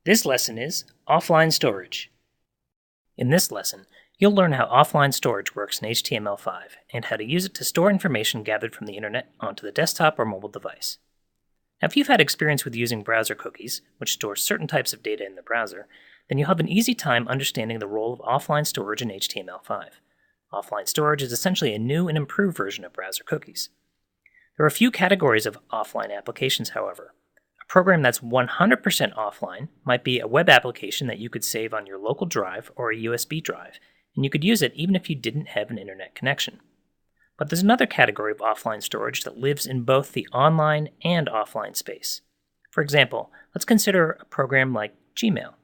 This lesson is offline storage. In this lesson, you'll learn how offline storage works in HTML5 and how to use it to store information gathered from the internet onto the desktop or mobile device. Now, if you've had experience with using browser cookies, which store certain types of data in the browser, then you'll have an easy time understanding the role of offline storage in HTML5. Offline storage is essentially a new and improved version of browser cookies. There are a few categories of offline applications, however. A program that's 100% offline might be a web application that you could save on your local drive or a USB drive, and you could use it even if you didn't have an internet connection. But there's another category of offline storage that lives in both the online and offline space. For example, let's consider a program like Gmail.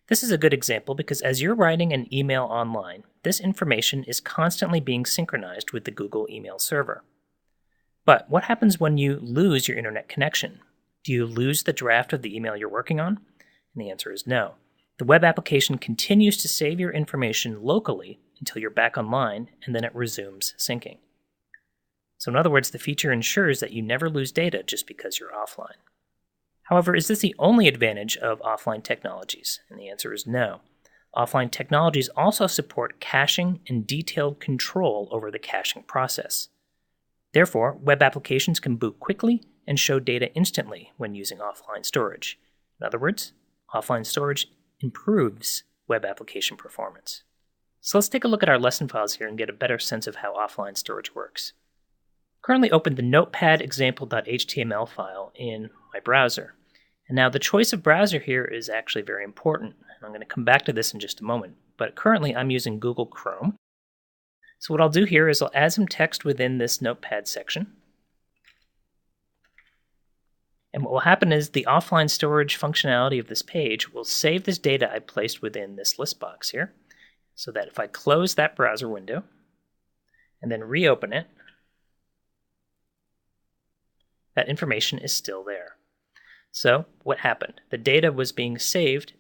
This is a good example because as you're writing an email online, this information is constantly being synchronized with the Google email server. But what happens when you lose your internet connection? Do you lose the draft of the email you're working on? And the answer is no. The web application continues to save your information locally until you're back online, and then it resumes syncing. So in other words, the feature ensures that you never lose data just because you're offline. However, is this the only advantage of offline technologies? And the answer is no. Offline technologies also support caching and detailed control over the caching process. Therefore, web applications can boot quickly and show data instantly when using offline storage. In other words, offline storage improves web application performance. So let's take a look at our lesson files here and get a better sense of how offline storage works. Currently open the notepad example.html file in my browser. And now the choice of browser here is actually very important. I'm going to come back to this in just a moment, but currently I'm using Google Chrome. So what I'll do here is I'll add some text within this notepad section. And what will happen is the offline storage functionality of this page will save this data I placed within this list box here, so that if I close that browser window and then reopen it, that information is still there. So what happened? The data was being saved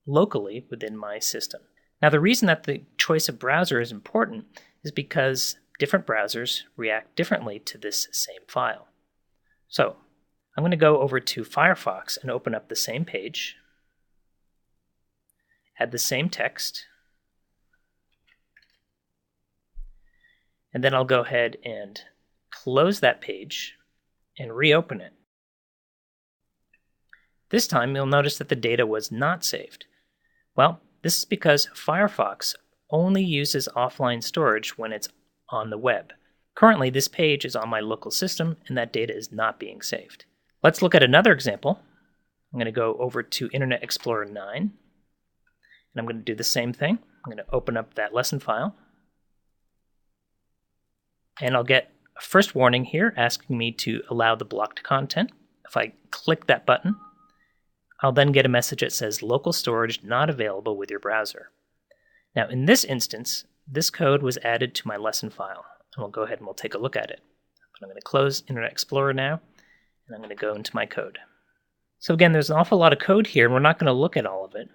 locally within my system. Now the reason that the choice of browser is important is because different browsers react differently to this same file. So I'm going to go over to Firefox and open up the same page, add the same text, and then I'll go ahead and close that page and reopen it. This time you'll notice that the data was not saved. Well, this is because Firefox only uses offline storage when it's on the web. Currently, this page is on my local system and that data is not being saved. Let's look at another example. I'm going to go over to Internet Explorer 9, and I'm going to do the same thing. I'm going to open up that lesson file, and I'll get a first warning here asking me to allow the blocked content. If I click that button, I'll then get a message that says local storage not available with your browser. Now in this instance, this code was added to my lesson file, and we'll go ahead and we'll take a look at it. But I'm going to close Internet Explorer now, and I'm going to go into my code. So again, there's an awful lot of code here, and we're not going to look at all of it.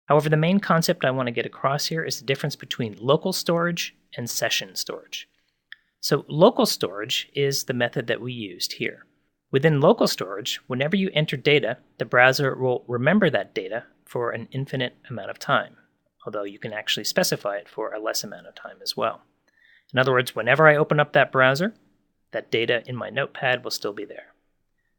However, the main concept I want to get across here is the difference between local storage and session storage. So local storage is the method that we used here. Within local storage, whenever you enter data, the browser will remember that data for an infinite amount of time, although you can actually specify it for a less amount of time as well. In other words, whenever I open up that browser, that data in my notepad will still be there.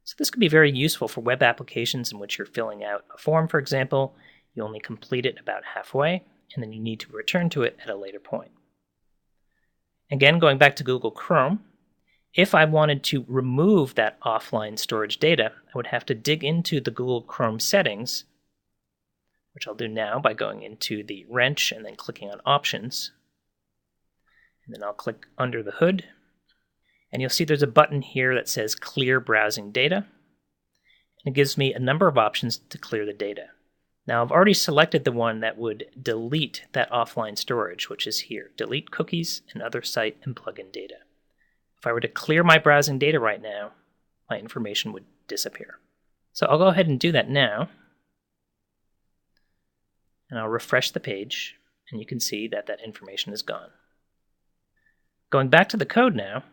So this could be very useful for web applications in which you're filling out a form, for example. You only complete it about halfway, and then you need to return to it at a later point. Again, going back to Google Chrome, if I wanted to remove that offline storage data, I would have to dig into the Google Chrome settings, which I'll do now by going into the wrench and then clicking on Options. And then I'll click under the hood, and you'll see there's a button here that says Clear Browsing Data, and it gives me a number of options to clear the data. Now I've already selected the one that would delete that offline storage, which is here, Delete Cookies and Other Site and Plugin Data. If I were to clear my browsing data right now, my information would disappear. So I'll go ahead and do that now, and I'll refresh the page, and you can see that that information is gone. Going back to the code now,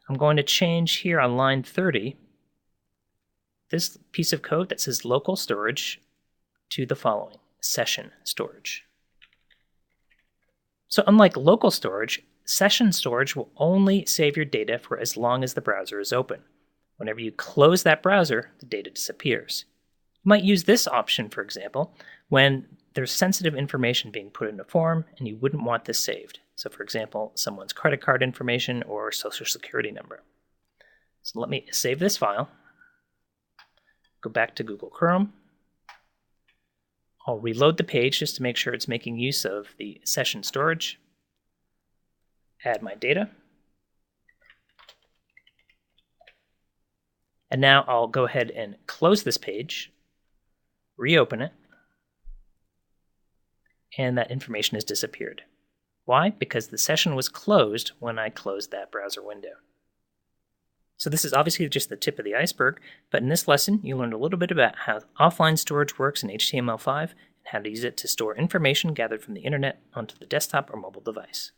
I'm going to change here on line 30 this piece of code that says local storage to the following: session storage. So unlike local storage, session storage will only save your data for as long as the browser is open. Whenever you close that browser, the data disappears. You might use this option, for example, when there's sensitive information being put in a form and you wouldn't want this saved. So for example, someone's credit card information or social security number. So let me save this file. Go back to Google Chrome. I'll reload the page just to make sure it's making use of the session storage. Add my data. And now I'll go ahead and close this page, reopen it, and that information has disappeared. Why? Because the session was closed when I closed that browser window. So this is obviously just the tip of the iceberg, but in this lesson you learned a little bit about how offline storage works in HTML5 and how to use it to store information gathered from the internet onto the desktop or mobile device.